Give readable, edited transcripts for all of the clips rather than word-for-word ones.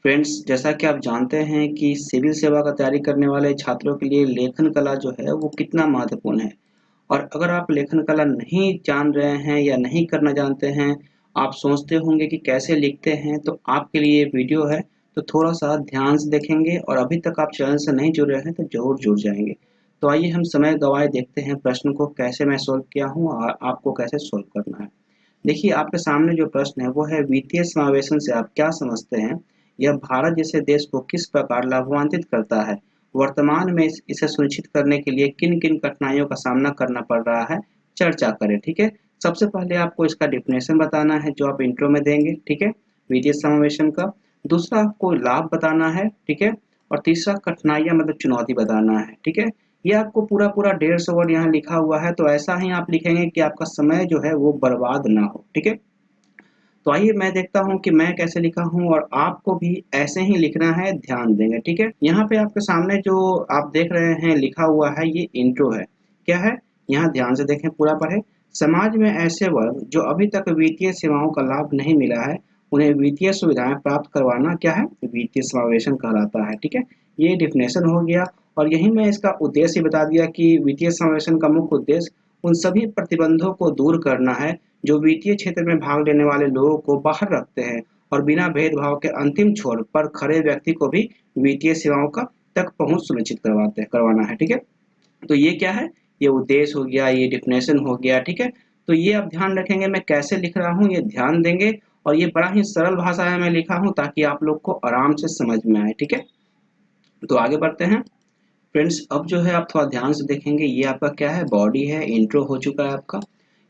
Friends, जैसा कि आप जानते हैं कि सिविल सेवा का तैयारी करने वाले छात्रों के लिए लेखन कला जो है वो कितना महत्वपूर्ण है। और अगर आप लेखन कला नहीं जान रहे हैं या नहीं करना जानते हैं, आप सोचते होंगे कि कैसे लिखते हैं, तो आपके लिए ये वीडियो है। तो थोड़ा सा ध्यान से देखेंगे और अभी तक आप चैनल से नहीं जुड़ रहे हैं तो जरूर जुड़ जाएंगे। तो आइए हम समय गवाए देखते हैं प्रश्न को कैसे मैं सोल्व किया हूँ और आपको कैसे सोल्व करना है। देखिए, आपके सामने जो प्रश्न है वो है वित्तीय समावेशन से आप क्या समझते हैं? यह भारत जैसे देश को किस प्रकार लाभान्वित करता है? वर्तमान में इसे सुनिश्चित करने के लिए किन-किन कठिनाइयों का सामना करना पड़ रहा है? चर्चा करें, ठीक है? सबसे पहले आपको इसका डेफिनेशन बताना है जो आप इंट्रो में देंगे, ठीक है? वित्तीय समावेशन का। दूसरा आपको लाभ बताना है, ठीक है? और तीसरा कठिनाइयाँ मतलब चुनौती बताना है, ठीक है? ये आपको पूरा-पूरा 150 वर्ड यहाँ लिखा हुआ है, तो ऐसा ही आप लिखेंगे कि आपका समय जो है वो बर्बाद ना हो, ठीक है? तो आइए मैं देखता हूँ कि मैं कैसे लिखा हूँ और आपको भी ऐसे ही लिखना है, ध्यान देंगे, ठीक है? यहाँ पे आपके सामने जो आप देख रहे हैं लिखा हुआ है ये इंट्रो है। क्या है? यहाँ ध्यान से देखें, पूरा पढ़ें। समाज में ऐसे वर्ग जो अभी तक वित्तीय सेवाओं का लाभ नहीं मिला है, उन्हें वित्तीय सुविधाएं प्राप्त करवाना क्या है? वित्तीय समावेशन कहलाता है, ठीक है? ये डेफिनेशन हो गया और यही मैं इसका उद्देश्य बता दिया कि वित्तीय समावेशन का मुख्य उद्देश्य उन सभी प्रतिबंधों को दूर करना है जो वित्तीय क्षेत्र में भाग लेने वाले लोगों को बाहर रखते हैं और बिना भेदभाव के अंतिम छोर पर खड़े व्यक्ति को भी वित्तीय सेवाओं का तक पहुंच सुनिश्चित करवाना है, ठीक है? तो ये क्या है? ये उद्देश्य हो गया, ये डेफिनेशन हो गया, ठीक है? तो ये आप ध्यान रखेंगे मैं कैसे लिख रहा हूँ, ये ध्यान देंगे और ये बड़ा ही सरल भाषा में मैं लिखा हूँ ताकि आप लोग को आराम से समझ में आए, ठीक है? तो आगे बढ़ते हैं। फ्रेंड्स, अब जो है आप थोड़ा ध्यान से देखेंगे, ये आपका क्या है? बॉडी है, इंट्रो हो चुका है आपका।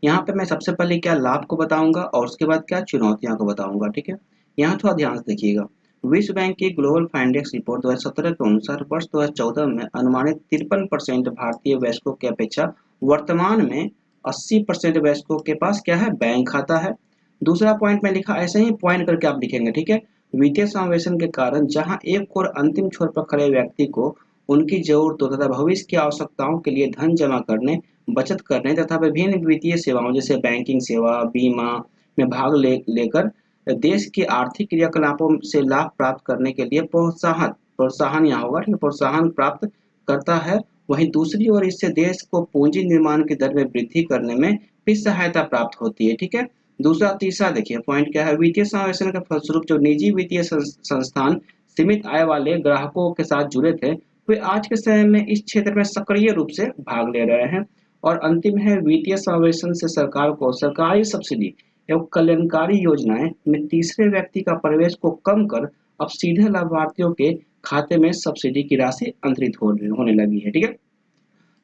यहाँ पे मैं सबसे पहले क्या लाभ को बताऊंगा और उसके बाद क्या चुनौतियां को बताऊंगा, ठीक है? यहाँ थोड़ा ध्यान से देखिएगा। विश्व बैंक की ग्लोबल फाइंडेक्स रिपोर्ट 2017 के अनुसार वर्ष 2014 में अनुमानित 53% भारतीय वयस्कों की अपेक्षा वर्तमान में 80% वयस्कों के पास क्या है? बैंक खाता है। दूसरा पॉइंट में लिखा, ऐसे ही पॉइंट करके आप लिखेंगे, ठीक है? वित्तीय समावेशन के कारण जहां एक और अंतिम छोर पर खड़े व्यक्ति को उनकी जरूरतों तथा भविष्य की आवश्यकताओं के लिए धन जमा करने, बचत करने तथा विभिन्न वित्तीय सेवाओं जैसे बैंकिंग सेवा, बीमा में भाग लेकर देश के आर्थिक क्रियाकलापों से लाभ प्राप्त करने के लिए प्रोत्साहन प्रोत्साहन यहाँ होगा, ठीक है? प्रोत्साहन प्राप्त करता है। वहीं दूसरी ओर इससे देश को पूंजी निर्माण की दर में वृद्धि करने में भी सहायता प्राप्त होती है, ठीक है? दूसरा तीसरा देखिए पॉइंट क्या है? वित्तीय समावेशन के फलस्वरूप जो निजी वित्तीय संस्थान सीमित आय वाले ग्राहकों के साथ जुड़े थे, वे आज के समय में इस क्षेत्र में सक्रिय रूप से भाग ले रहे हैं। और अंतिम है, वित्तीय समावेशन से सरकार को सरकारी सब्सिडी एवं कल्याणकारी योजनाएं में तीसरे व्यक्ति का प्रवेश को कम कर अब सीधे लाभार्थियों के खाते में सब्सिडी की राशि अंतरित होने लगी है, ठीक है?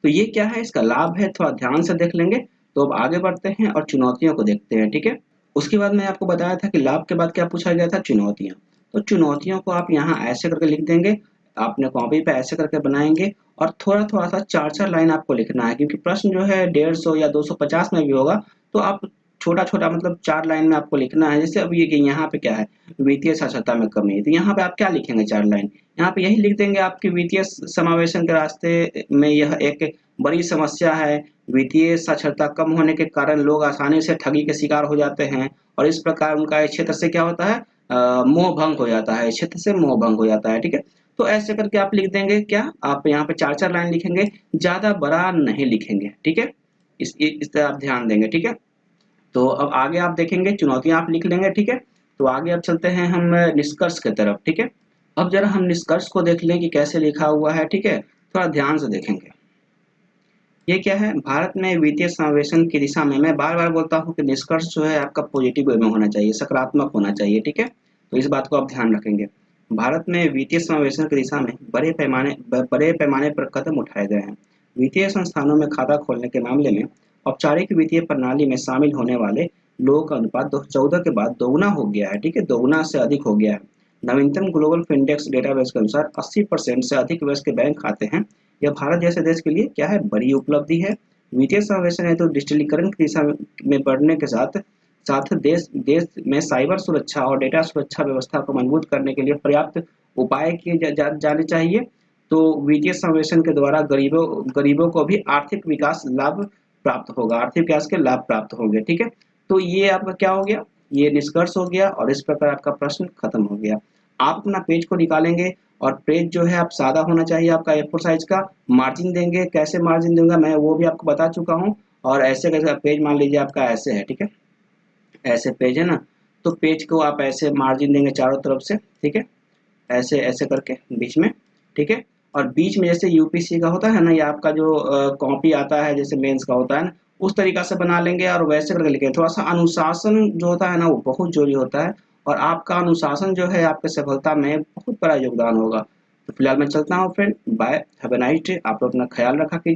तो ये क्या है? इसका लाभ है, थोड़ा ध्यान से देख लेंगे। तो अब आगे बढ़ते हैं और चुनौतियों को देखते हैं, ठीक है? उसके बाद मैं आपको बताया था कि लाभ के बाद क्या पूछा गया था? चुनौतियां। तो चुनौतियों को आप यहाँ ऐसे करके लिख देंगे, आपने कॉपी पे ऐसे करके बनाएंगे और थोड़ा थोड़ा सा चार चार लाइन आपको लिखना है, क्योंकि प्रश्न जो है 150 या 250 में भी होगा। तो आप छोटा छोटा मतलब चार लाइन में आपको लिखना है। जैसे अब ये कि यहाँ पे क्या है? वित्तीय साक्षरता में कमी, तो यहाँ पे आप क्या लिखेंगे? चार लाइन। यहाँ पे यही लिख देंगे आपकी वित्तीय समावेशन के रास्ते में यह एक बड़ी समस्या है। वित्तीय साक्षरता कम होने के कारण लोग आसानी से ठगी के शिकार हो जाते हैं और इस प्रकार उनका इस क्षेत्र से क्या होता है? मोह भंग हो जाता है, इस क्षेत्र से मोह भंग हो जाता है, ठीक है? तो ऐसे करके आप लिख देंगे क्या? आप यहाँ पे चार चार लाइन लिखेंगे, ज्यादा बड़ा नहीं लिखेंगे, ठीक है? इस तरह आप ध्यान देंगे, ठीक है? तो अब आगे आप देखेंगे, चुनौतियां आप लिख लेंगे, ठीक है? तो आगे अब चलते हैं हम निष्कर्ष की तरफ, ठीक है? अब जरा हम निष्कर्ष को देख लें कि कैसे लिखा हुआ है, ठीक है? थोड़ा ध्यान से देखेंगे। ये क्या है? भारत में वित्तीय समावेशन की दिशा में मैं बार बार बोलता हूँ कि निष्कर्ष जो है आपका पॉजिटिव वे में होना चाहिए, सकारात्मक होना चाहिए, ठीक है? तो इस बात को आप ध्यान रखेंगे। भारत में वित्तीय समावेशन की दिशा में बड़े पैमाने पर कदम उठाए गए हैं। वित्तीय संस्थानों में खाता खोलने के मामले में औपचारिक वित्तीय प्रणाली में शामिल होने वाले लोगों का अनुपात 2014 के बाद दोगुना हो गया है, ठीक है? दोगुना से अधिक हो गया है। नवीनतम ग्लोबल फिनटेक्स डेटाबेस के अनुसार 80% से अधिक वयस्क के बैंक खाते हैं। यह भारत जैसे देश के लिए क्या है? बड़ी उपलब्धि है। वित्तीय समावेशन है तो डिजिटलीकरण की दिशा में बढ़ने के साथ साथ देश देश में साइबर सुरक्षा और डेटा सुरक्षा व्यवस्था को मजबूत करने के लिए पर्याप्त उपाय किए जाने चाहिए। तो वित्तीय समावेशन के द्वारा गरीबों को भी आर्थिक विकास लाभ प्राप्त होगा, आर्थिक विकास के लाभ प्राप्त होंगे, ठीक है? तो ये आपका क्या हो गया? ये निष्कर्ष हो गया और इस प्रकार आपका प्रश्न खत्म हो गया। आप अपना पेज को निकालेंगे और पेज जो है आप सादा होना चाहिए आपका A4 साइज का। मार्जिन देंगे, कैसे मार्जिन दूंगा मैं वो भी आपको बता चुका हूँ। और ऐसे कैसे पेज मान लीजिए आपका ऐसे है, ठीक है, ऐसे पेज है ना, तो पेज को आप ऐसे मार्जिन देंगे चारों तरफ से, ठीक है, ऐसे ऐसे करके बीच में, ठीक है। और बीच में जैसे यूपीसी का होता है ना, या आपका जो कॉपी आता है जैसे मेंस का होता है ना, उस तरीका से बना लेंगे और वैसे करके लिखेंगे। थोड़ा सा अनुशासन जो होता है ना वो बहुत जरूरी होता है, और आपका अनुशासन जो है आपके सफलता में बहुत बड़ा योगदान होगा। तो फिलहाल मैं चलता हूँ friend, bye, have a nice day. आप लोग अपना ख्याल रखा कीजिए।